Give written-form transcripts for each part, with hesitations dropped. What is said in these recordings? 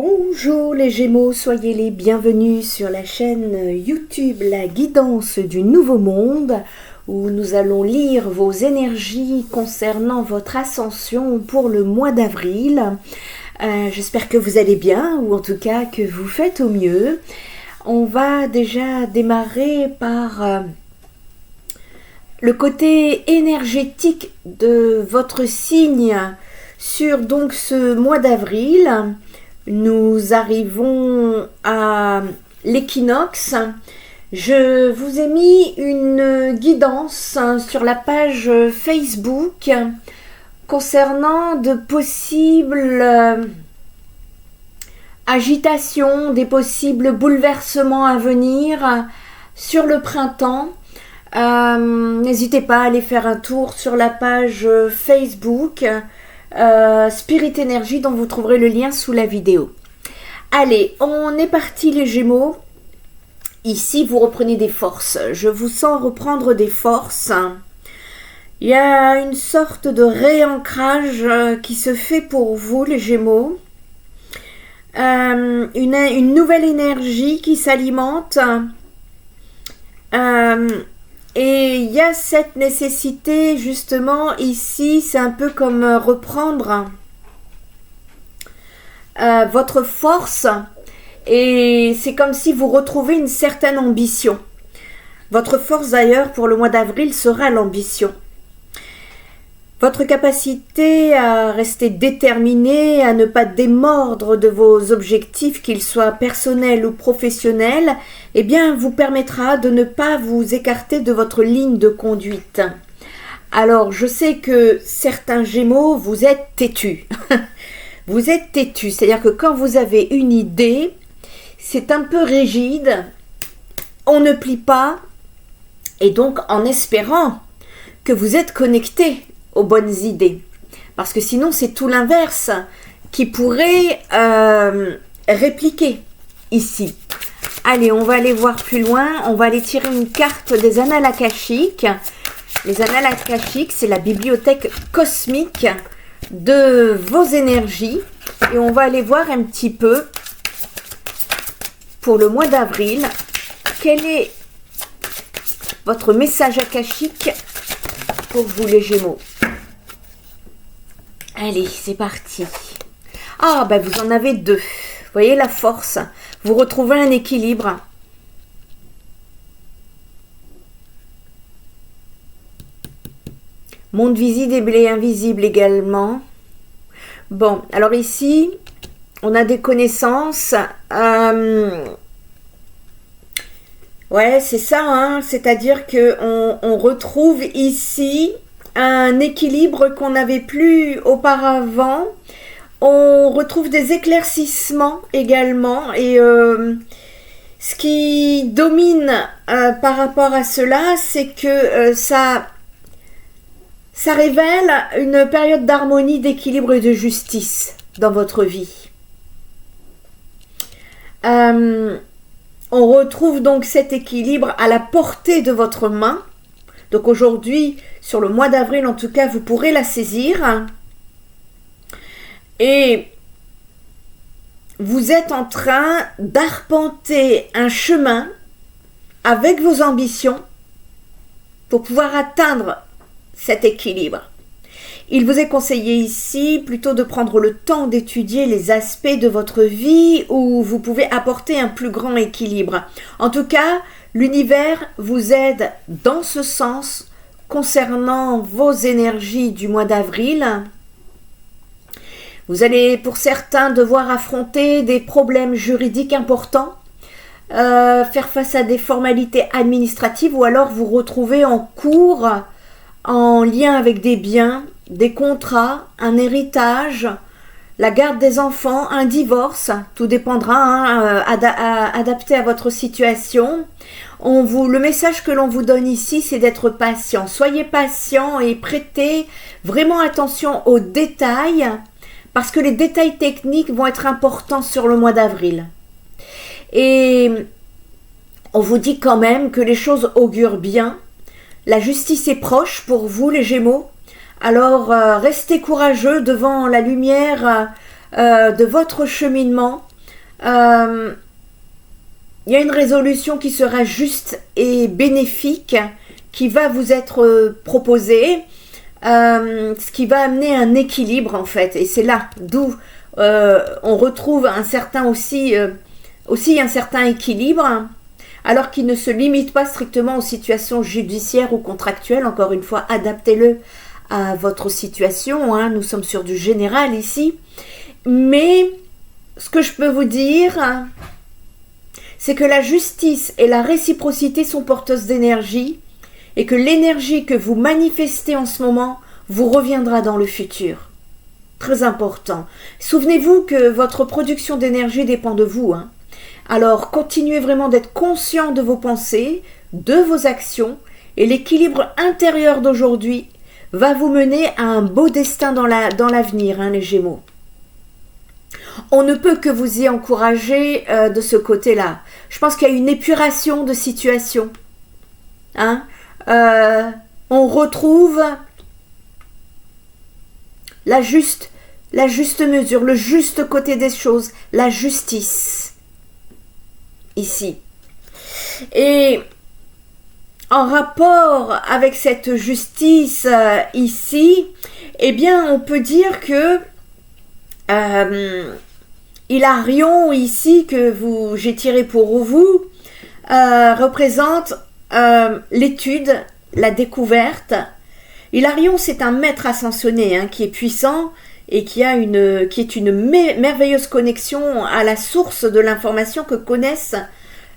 Bonjour les Gémeaux, soyez les bienvenus sur la chaîne YouTube La Guidance du Nouveau Monde où nous allons lire vos énergies concernant votre ascension pour le mois d'avril. J'espère que vous allez bien ou en tout cas que vous faites au mieux. On va déjà démarrer par le côté énergétique de votre signe sur donc ce mois d'avril. Nous arrivons à l'équinoxe. Je vous ai mis une guidance sur la page Facebook concernant de possibles agitations, des possibles bouleversements à venir sur le printemps. N'hésitez pas à aller faire un tour sur la page Facebook Spirit Energy dont vous trouverez le lien sous la vidéo. Allez, on est parti les Gémeaux. Ici, vous reprenez des forces. Je vous sens reprendre des forces. Il y a une sorte de réancrage qui se fait pour vous les Gémeaux. Une nouvelle énergie qui s'alimente. Et il y a cette nécessité, justement, ici, c'est un peu comme reprendre votre force. Et c'est comme si vous retrouvez une certaine ambition. Votre force, d'ailleurs, pour le mois d'avril, sera l'ambition. Votre capacité à rester déterminé, à ne pas démordre de vos objectifs, qu'ils soient personnels ou professionnels, eh bien, vous permettra de ne pas vous écarter de votre ligne de conduite. Alors, je sais que certains Gémeaux, vous êtes têtus. Vous êtes têtus, c'est-à-dire que quand vous avez une idée, c'est un peu rigide, on ne plie pas, et donc en espérant que vous êtes connecté aux bonnes idées. Parce que sinon, c'est tout l'inverse qui pourrait répliquer ici. Allez, on va aller voir plus loin. On va aller tirer une carte des annales akashiques. Les annales akashiques, c'est la bibliothèque cosmique de vos énergies. Et on va aller voir un petit peu, pour le mois d'avril, quel est votre message akashique pour vous les Gémeaux. Allez, c'est parti. Ah, ben vous en avez deux. Vous voyez la force. Vous retrouvez un équilibre. Monde visible et invisible également. Bon, alors ici, on a des connaissances. Ouais, c'est ça, hein. C'est-à-dire qu'on retrouve ici un équilibre qu'on n'avait plus auparavant. On retrouve des éclaircissements également. Et ce qui domine par rapport à cela, c'est que ça révèle une période d'harmonie, d'équilibre et de justice dans votre vie. On retrouve donc cet équilibre à la portée de votre main. Donc aujourd'hui, sur le mois d'avril en tout cas, vous pourrez la saisir. Et vous êtes en train d'arpenter un chemin avec vos ambitions pour pouvoir atteindre cet équilibre. Il vous est conseillé ici plutôt de prendre le temps d'étudier les aspects de votre vie où vous pouvez apporter un plus grand équilibre. En tout cas, l'univers vous aide dans ce sens concernant vos énergies du mois d'avril. Vous allez pour certains devoir affronter des problèmes juridiques importants, faire face à des formalités administratives ou alors vous retrouver en cours en lien avec des biens, des contrats, un héritage, la garde des enfants, un divorce, tout dépendra, adapté à votre situation. Le message que l'on vous donne ici, c'est d'être patient. Soyez patient et prêtez vraiment attention aux détails, parce que les détails techniques vont être importants sur le mois d'avril. Et on vous dit quand même que les choses augurent bien. La justice est proche pour vous les Gémeaux. Alors, restez courageux devant la lumière de votre cheminement. Il y a une résolution qui sera juste et bénéfique, qui va vous être proposée, ce qui va amener un équilibre en fait. Et c'est là d'où on retrouve un certain aussi un certain équilibre, alors qu'il ne se limite pas strictement aux situations judiciaires ou contractuelles. Encore une fois, adaptez-le à votre situation, hein. Nous sommes sur du général ici. Mais ce que je peux vous dire, c'est que la justice et la réciprocité sont porteuses d'énergie et que l'énergie que vous manifestez en ce moment vous reviendra dans le futur. Très important. Souvenez-vous que votre production d'énergie dépend de vous, hein. Alors, continuez vraiment d'être conscient de vos pensées, de vos actions, et l'équilibre intérieur d'aujourd'hui va vous mener à un beau destin dans l'avenir, hein, les Gémeaux. On ne peut que vous y encourager de ce côté-là. Je pense qu'il y a une épuration de situation. Hein, on retrouve la juste mesure, le juste côté des choses, la justice. Ici. Et en rapport avec cette justice ici, eh bien, on peut dire que Hilarion ici que j'ai tiré pour vous représente l'étude, la découverte. Hilarion, c'est un maître ascensionné, hein, qui est puissant et qui est une merveilleuse connexion à la source de l'information que connaissent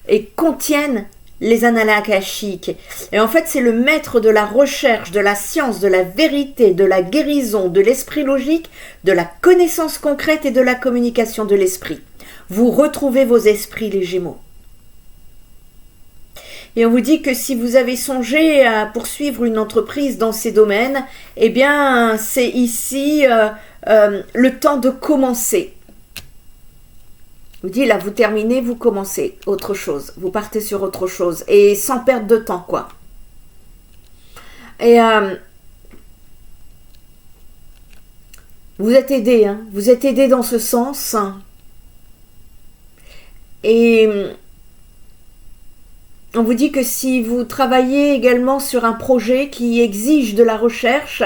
et contiennent les annales akashiques. Et en fait, c'est le maître de la recherche, de la science, de la vérité, de la guérison, de l'esprit logique, de la connaissance concrète et de la communication de l'esprit. Vous retrouvez vos esprits, les Gémeaux. Et on vous dit que si vous avez songé à poursuivre une entreprise dans ces domaines, eh bien, c'est ici le temps de commencer. Je vous dis, là, vous terminez, vous commencez autre chose. Vous partez sur autre chose. Et sans perdre de temps, quoi. Et vous êtes aidé, hein. Vous êtes aidé dans ce sens. Et on vous dit que si vous travaillez également sur un projet qui exige de la recherche,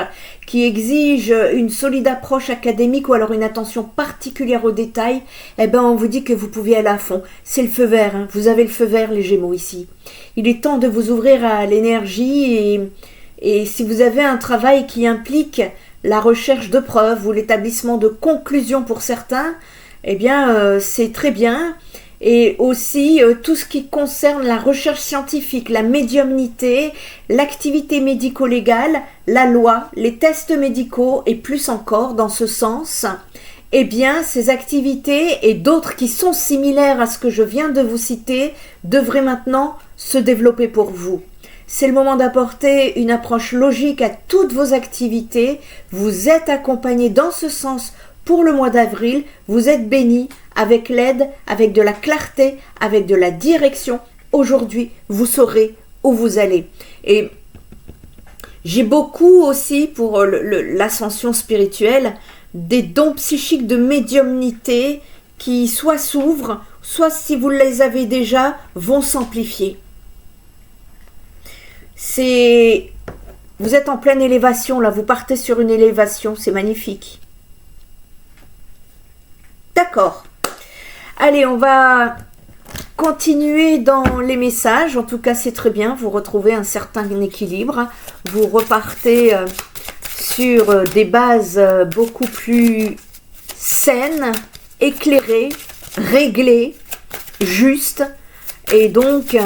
qui exige une solide approche académique ou alors une attention particulière aux détails, eh ben on vous dit que vous pouvez aller à fond. C'est le feu vert, hein. Vous avez le feu vert, les Gémeaux, ici. Il est temps de vous ouvrir à l'énergie et si vous avez un travail qui implique la recherche de preuves ou l'établissement de conclusions pour certains, eh bien c'est très bien. Et aussi tout ce qui concerne la recherche scientifique, la médiumnité, l'activité médico-légale, la loi, les tests médicaux et plus encore dans ce sens, eh bien ces activités et d'autres qui sont similaires à ce que je viens de vous citer devraient maintenant se développer pour vous. C'est le moment d'apporter une approche logique à toutes vos activités. Vous êtes accompagné dans ce sens pour le mois d'avril, vous êtes bénis avec l'aide, avec de la clarté, avec de la direction. Aujourd'hui, vous saurez où vous allez. Et j'ai beaucoup aussi pour l'ascension spirituelle, des dons psychiques de médiumnité qui soit s'ouvrent, soit si vous les avez déjà, vont s'amplifier. Vous êtes en pleine élévation là, vous partez sur une élévation, c'est magnifique. D'accord. Allez, on va continuer dans les messages. En tout cas, c'est très bien. Vous retrouvez un certain équilibre. Vous repartez sur des bases beaucoup plus saines, éclairées, réglées, justes. Et donc,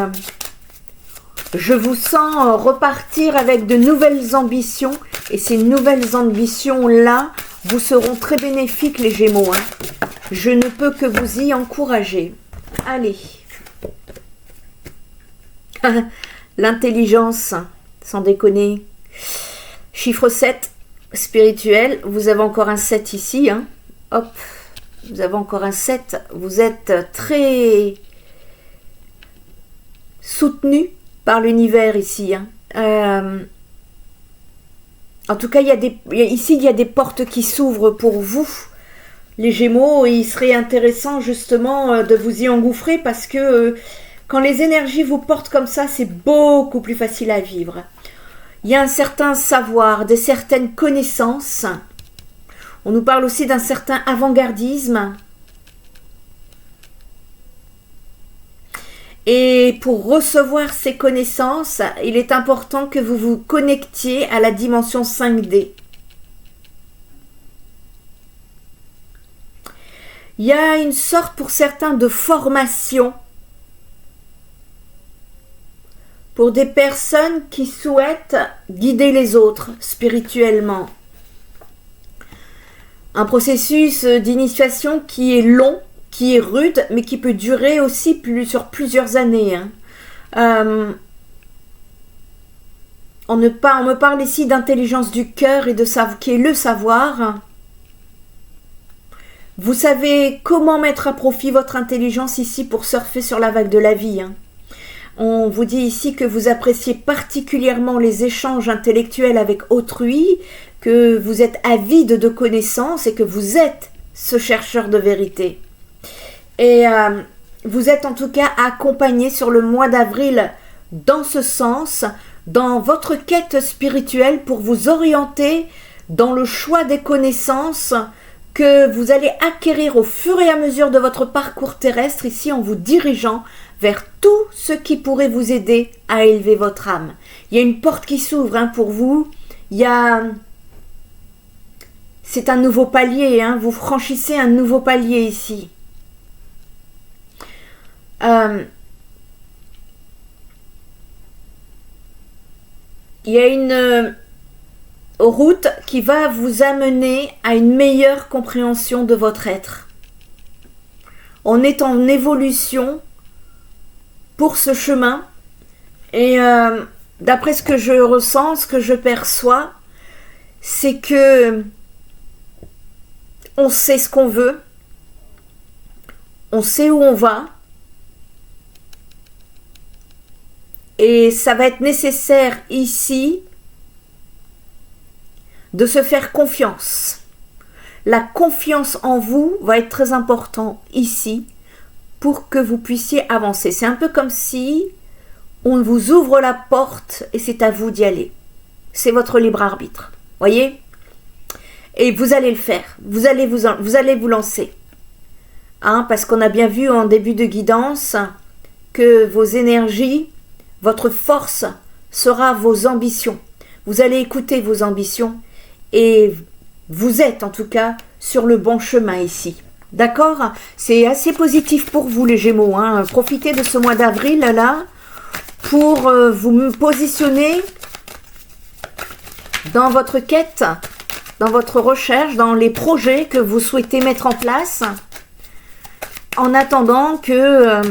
je vous sens repartir avec de nouvelles ambitions. Et ces nouvelles ambitions-là vous seront très bénéfiques, les Gémeaux, hein. Je ne peux que vous y encourager. Allez. L'intelligence, sans déconner. Chiffre 7, spirituel. Vous avez encore un 7 ici, hein. Hop. Vous avez encore un 7. Vous êtes très soutenu par l'univers ici, hein. En tout cas, ici, il y a des portes qui s'ouvrent pour vous. les Gémeaux, il serait intéressant justement de vous y engouffrer parce que quand les énergies vous portent comme ça, c'est beaucoup plus facile à vivre. Il y a un certain savoir, des certaines connaissances. On nous parle aussi d'un certain avant-gardisme. Et pour recevoir ces connaissances, il est important que vous vous connectiez à la dimension 5D. Il y a une sorte pour certains de formation pour des personnes qui souhaitent guider les autres spirituellement. Un processus d'initiation qui est long, qui est rude, mais qui peut durer aussi sur plusieurs années. On me parle ici d'intelligence du cœur et de savoir, qui est le savoir. Vous savez comment mettre à profit votre intelligence ici pour surfer sur la vague de la vie. On vous dit ici que vous appréciez particulièrement les échanges intellectuels avec autrui, que vous êtes avide de connaissances et que vous êtes ce chercheur de vérité. Et vous êtes en tout cas accompagné sur le mois d'avril dans ce sens, dans votre quête spirituelle pour vous orienter dans le choix des connaissances que vous allez acquérir au fur et à mesure de votre parcours terrestre ici en vous dirigeant vers tout ce qui pourrait vous aider à élever votre âme. Il y a une porte qui s'ouvre pour vous. C'est un nouveau palier. Vous franchissez un nouveau palier ici. Il y a une route qui va vous amener à une meilleure compréhension de votre être. On est en évolution pour ce chemin et d'après ce que je ressens, ce que je perçois, c'est que on sait ce qu'on veut, on sait où on va et ça va être nécessaire ici de se faire confiance. La confiance en vous va être très important ici pour que vous puissiez avancer. C'est un peu comme si on vous ouvre la porte et c'est à vous d'y aller. C'est votre libre arbitre. Voyez ? Et vous allez le faire. Vous allez vous lancer. Parce qu'on a bien vu en début de guidance que vos énergies, votre force sera vos ambitions. Vous allez écouter vos ambitions et vous êtes en tout cas sur le bon chemin ici. D'accord? C'est assez positif pour vous les Gémeaux. Profitez de ce mois d'avril là pour vous positionner dans votre quête, dans votre recherche, dans les projets que vous souhaitez mettre en place. En attendant que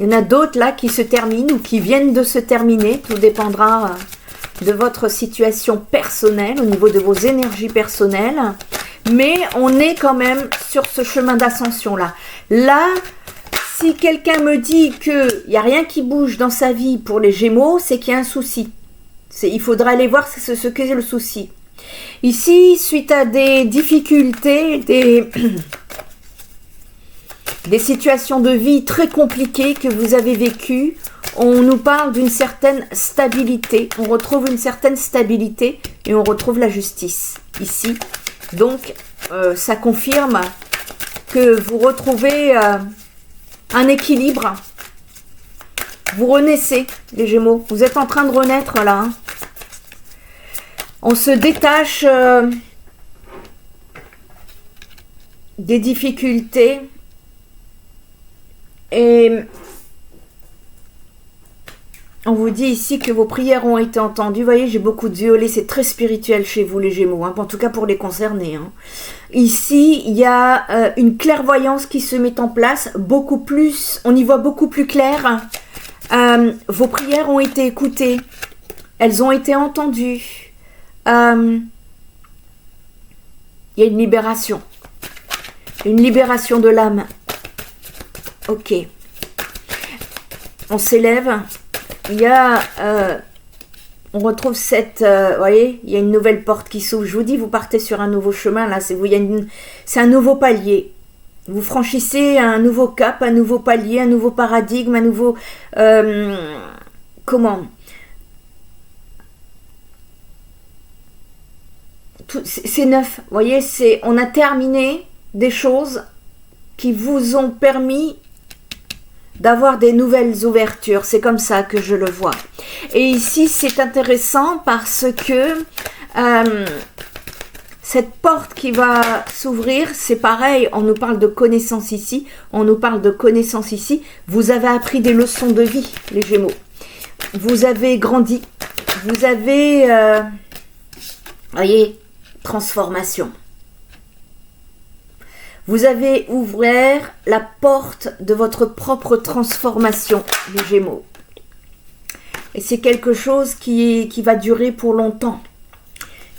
y en a d'autres là qui se terminent ou qui viennent de se terminer. Tout dépendra de votre situation personnelle, au niveau de vos énergies personnelles. Mais on est quand même sur ce chemin d'ascension là. Là, si quelqu'un me dit qu'il n'y a rien qui bouge dans sa vie pour les Gémeaux, c'est qu'il y a un souci. Il faudra aller voir ce qu'est le souci. Ici, suite à des difficultés, des situations de vie très compliquées que vous avez vécues, on nous parle d'une certaine stabilité. On retrouve une certaine stabilité et on retrouve la justice ici. Donc, ça confirme que vous retrouvez un équilibre. Vous renaissez, les Gémeaux. Vous êtes en train de renaître là. On se détache des difficultés. Et on vous dit ici que vos prières ont été entendues. Vous voyez, j'ai beaucoup de violet. C'est très spirituel chez vous, les Gémeaux. En tout cas, pour les concernés. Ici, il y a une clairvoyance qui se met en place. Beaucoup plus. On y voit beaucoup plus clair. Vos prières ont été écoutées. Elles ont été entendues. Il y a une libération. Une libération de l'âme. Ok. On s'élève. Il y a... on retrouve cette... vous voyez, il y a une nouvelle porte qui s'ouvre. Je vous dis, vous partez sur un nouveau chemin. Là, c'est un nouveau palier. Vous franchissez un nouveau cap, un nouveau palier, un nouveau paradigme, un nouveau... comment c'est neuf, vous voyez, on a terminé des choses qui vous ont permis d'avoir des nouvelles ouvertures. C'est comme ça que je le vois. Et ici, c'est intéressant parce que cette porte qui va s'ouvrir, c'est pareil, on nous parle de connaissance ici, on nous parle de connaissance ici. Vous avez appris des leçons de vie, les Gémeaux. Vous avez grandi, vous avez, voyez, transformation. Vous avez ouvert la porte de votre propre transformation, les Gémeaux. Et c'est quelque chose qui va durer pour longtemps,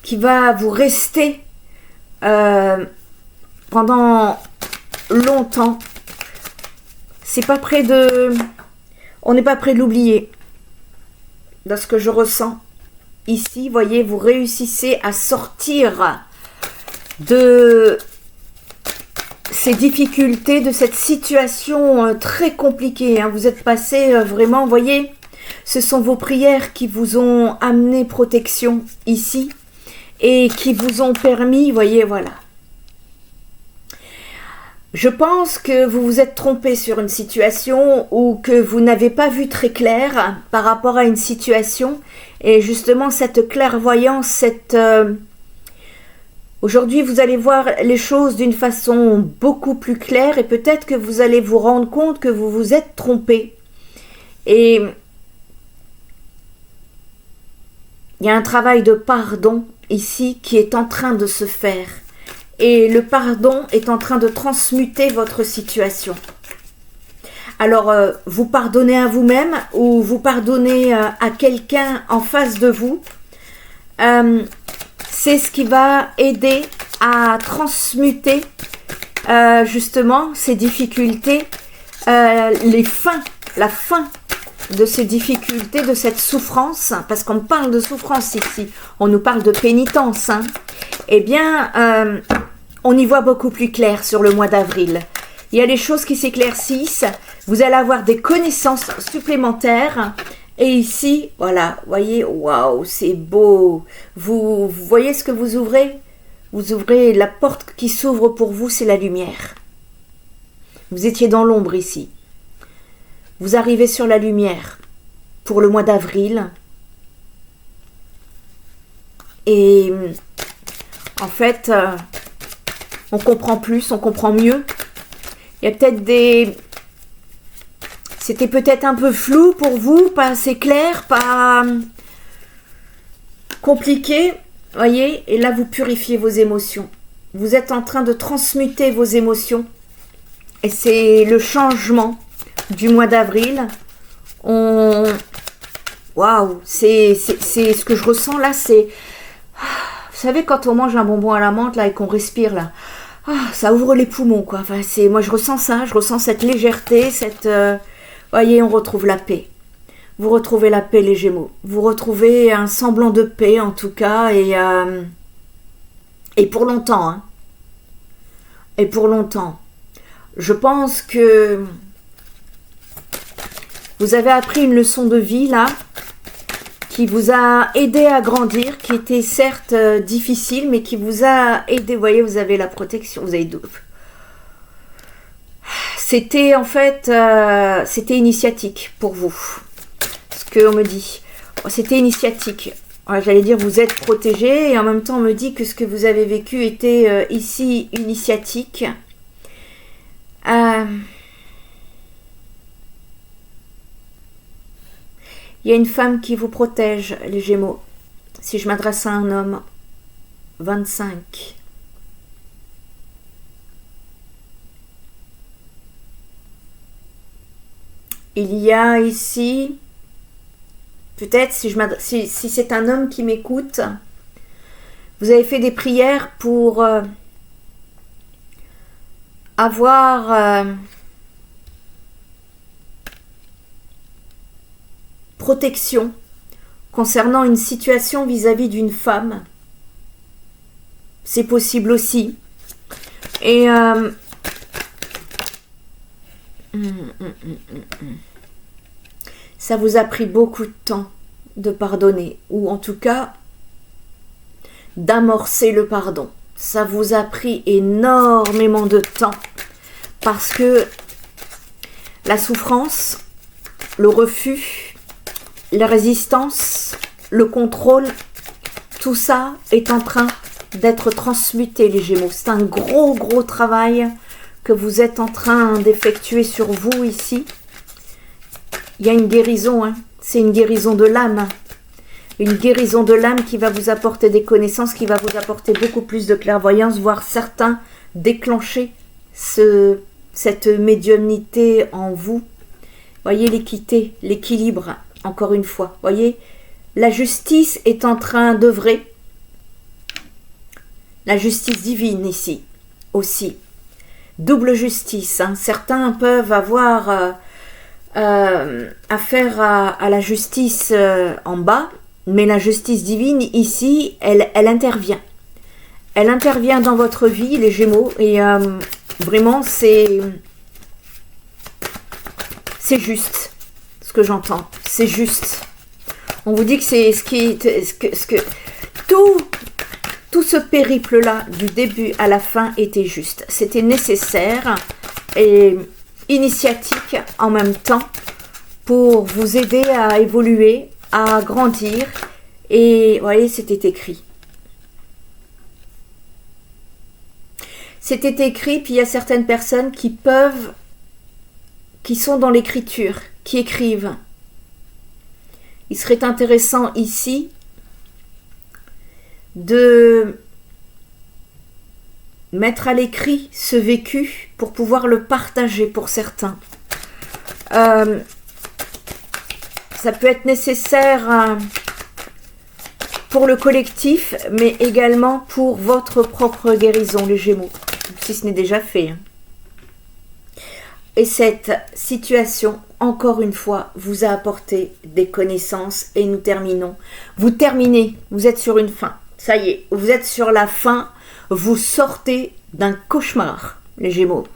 qui va vous rester pendant longtemps. C'est pas près de... On n'est pas près de l'oublier. Dans ce que je ressens ici, voyez, vous réussissez à sortir de ces difficultés, de cette situation très compliquée. Hein. Vous êtes passé vraiment, voyez, ce sont vos prières qui vous ont amené protection ici et qui vous ont permis, voyez, voilà. Je pense que vous vous êtes trompé sur une situation ou que vous n'avez pas vu très clair par rapport à une situation. Et justement, cette clairvoyance, aujourd'hui, vous allez voir les choses d'une façon beaucoup plus claire et peut-être que vous allez vous rendre compte que vous vous êtes trompé. Et il y a un travail de pardon ici qui est en train de se faire. Et le pardon est en train de transmuter votre situation. Alors, vous pardonnez à vous-même ou vous pardonnez à quelqu'un en face de vous. C'est ce qui va aider à transmuter justement ces difficultés, la fin de ces difficultés, de cette souffrance, parce qu'on parle de souffrance ici, on nous parle de pénitence, hein. Eh bien, on y voit beaucoup plus clair sur le mois d'avril. Il y a des choses qui s'éclaircissent, vous allez avoir des connaissances supplémentaires, et ici, voilà, voyez, waouh, c'est beau. Vous voyez ce que vous ouvrez? Vous ouvrez la porte qui s'ouvre pour vous, c'est la lumière. Vous étiez dans l'ombre ici. Vous arrivez sur la lumière pour le mois d'avril. Et en fait, on comprend plus, on comprend mieux. Il y a peut-être des... C'était peut-être un peu flou pour vous, pas assez clair, pas compliqué, voyez. Et là, vous purifiez vos émotions. Vous êtes en train de transmuter vos émotions. Et c'est le changement du mois d'avril. Waouh, c'est ce que je ressens là, c'est... Vous savez, quand on mange un bonbon à la menthe là et qu'on respire là, ça ouvre les poumons quoi. Enfin, moi je ressens ça, je ressens cette légèreté, cette... voyez, on retrouve la paix. Vous retrouvez la paix, les Gémeaux. Vous retrouvez un semblant de paix, en tout cas, et pour longtemps. Hein. Et pour longtemps. Je pense que vous avez appris une leçon de vie, là, qui vous a aidé à grandir, qui était certes difficile, mais qui vous a aidé. Vous voyez, vous avez la protection, vous avez... C'était en fait, c'était initiatique pour vous, ce qu'on me dit. C'était initiatique. J'allais dire, vous êtes protégé et en même temps, on me dit que ce que vous avez vécu était ici initiatique. Il y a une femme qui vous protège, les Gémeaux. Si je m'adresse à un homme, 25. Il y a ici, peut-être si c'est un homme qui m'écoute, vous avez fait des prières pour avoir protection concernant une situation vis-à-vis d'une femme. C'est possible aussi. Et Ça vous a pris beaucoup de temps de pardonner, ou en tout cas d'amorcer le pardon. Ça vous a pris énormément de temps parce que la souffrance, le refus, la résistance, le contrôle, tout ça est en train d'être transmuté, les Gémeaux. C'est un gros travail que vous êtes en train d'effectuer sur vous ici. Il y a une guérison, hein. C'est une guérison de l'âme. Une guérison de l'âme qui va vous apporter des connaissances, qui va vous apporter beaucoup plus de clairvoyance, voire certains déclencher cette médiumnité en vous. Voyez l'équité, l'équilibre, encore une fois. Voyez, la justice est en train d'œuvrer. La justice divine ici, aussi. Double justice, hein. Certains peuvent avoir affaire à la justice en bas, mais la justice divine ici, elle intervient. Elle intervient dans votre vie, les Gémeaux, et vraiment c'est juste ce que j'entends. C'est juste. On vous dit que c'est tout ce périple-là, du début à la fin, était juste. C'était nécessaire et initiatique en même temps pour vous aider à évoluer, à grandir. Et vous voyez, c'était écrit. C'était écrit, puis il y a certaines personnes qui sont dans l'écriture, qui écrivent. Il serait intéressant ici de mettre à l'écrit ce vécu pour pouvoir le partager pour certains. Ça peut être nécessaire pour le collectif, mais également pour votre propre guérison, les Gémeaux, si ce n'est déjà fait. Et cette situation, encore une fois, vous a apporté des connaissances et nous terminons. Vous terminez, vous êtes sur une fin. Ça y est, vous êtes sur la fin, vous sortez d'un cauchemar, les Gémeaux.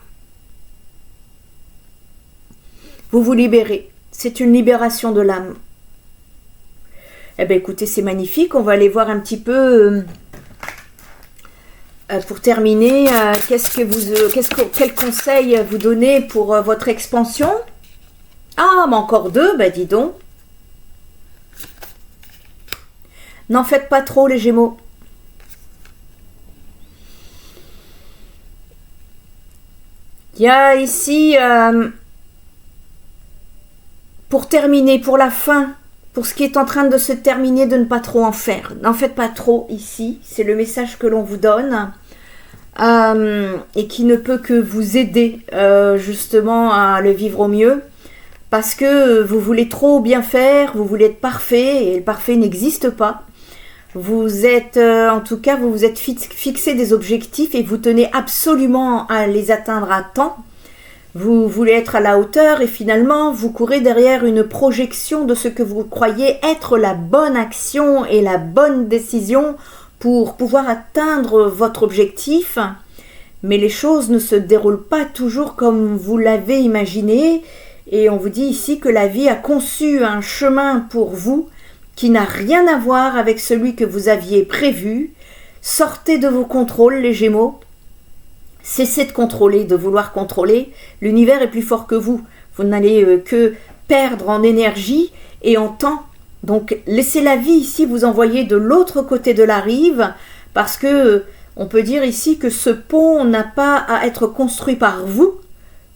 Vous vous libérez, c'est une libération de l'âme. Eh bien écoutez, c'est magnifique, on va aller voir un petit peu, pour terminer, quel conseil vous donnez pour votre expansion? Ah, mais encore deux, bah dis donc. N'en faites pas trop, les Gémeaux. Il y a ici, pour terminer, pour la fin, pour ce qui est en train de se terminer, de ne pas trop en faire. N'en faites pas trop ici, c'est le message que l'on vous donne. Et qui ne peut que vous aider justement à le vivre au mieux. Parce que vous voulez trop bien faire, vous voulez être parfait, et le parfait n'existe pas. Vous êtes, en tout cas, vous vous êtes fixé des objectifs et vous tenez absolument à les atteindre à temps. Vous voulez être à la hauteur et finalement, vous courez derrière une projection de ce que vous croyez être la bonne action et la bonne décision pour pouvoir atteindre votre objectif. Mais les choses ne se déroulent pas toujours comme vous l'avez imaginé. Et on vous dit ici que la vie a conçu un chemin pour vous qui n'a rien à voir avec celui que vous aviez prévu. Sortez de vos contrôles, les Gémeaux. Cessez de contrôler, de vouloir contrôler. L'univers est plus fort que vous. Vous n'allez que perdre en énergie et en temps. Donc laissez la vie ici vous envoyer de l'autre côté de la rive parce que on peut dire ici que ce pont n'a pas à être construit par vous.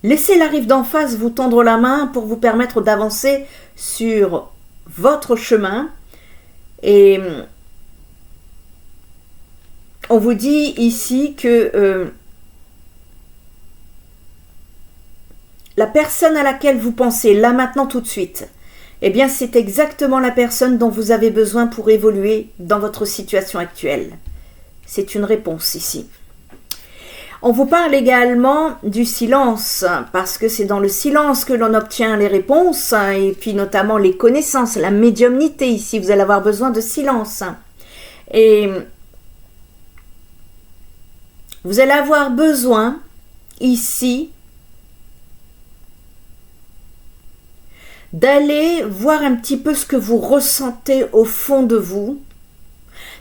Laissez la rive d'en face vous tendre la main pour vous permettre d'avancer sur votre chemin. Et on vous dit ici que la personne à laquelle vous pensez là maintenant tout de suite, eh bien c'est exactement la personne dont vous avez besoin pour évoluer dans votre situation actuelle. C'est une réponse ici. On vous parle également du silence, parce que c'est dans le silence que l'on obtient les réponses, et puis notamment les connaissances, la médiumnité ici, vous allez avoir besoin de silence. Et vous allez avoir besoin ici d'aller voir un petit peu ce que vous ressentez au fond de vous.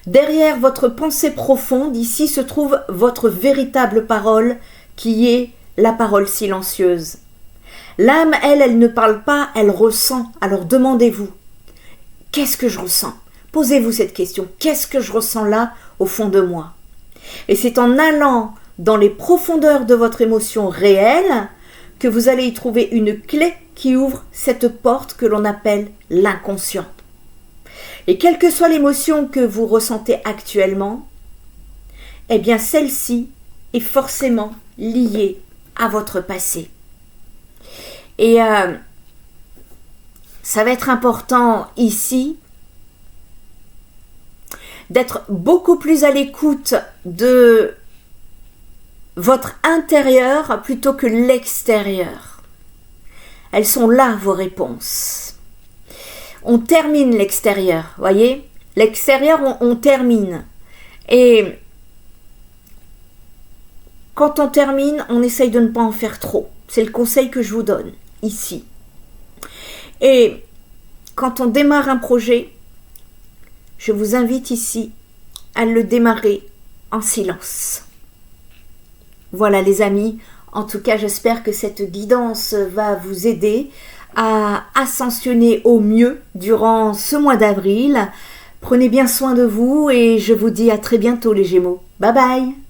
Derrière votre pensée profonde, ici se trouve votre véritable parole, qui est la parole silencieuse. L'âme, elle ne parle pas, elle ressent. Alors demandez-vous, qu'est-ce que je ressens? Posez-vous cette question, qu'est-ce que je ressens là au fond de moi? Et c'est en allant dans les profondeurs de votre émotion réelle que vous allez y trouver une clé qui ouvre cette porte que l'on appelle l'inconscient. Et quelle que soit l'émotion que vous ressentez actuellement, eh bien celle-ci est forcément liée à votre passé. Et ça va être important ici d'être beaucoup plus à l'écoute de votre intérieur plutôt que l'extérieur. Elles sont là, vos réponses. On termine l'extérieur, voyez? L'extérieur, on termine. Et quand on termine, on essaye de ne pas en faire trop. C'est le conseil que je vous donne ici. Et quand on démarre un projet, je vous invite ici à le démarrer en silence. Voilà les amis, en tout cas j'espère que cette guidance va vous aider à ascensionner au mieux durant ce mois d'avril. Prenez bien soin de vous et je vous dis à très bientôt les Gémeaux. Bye bye!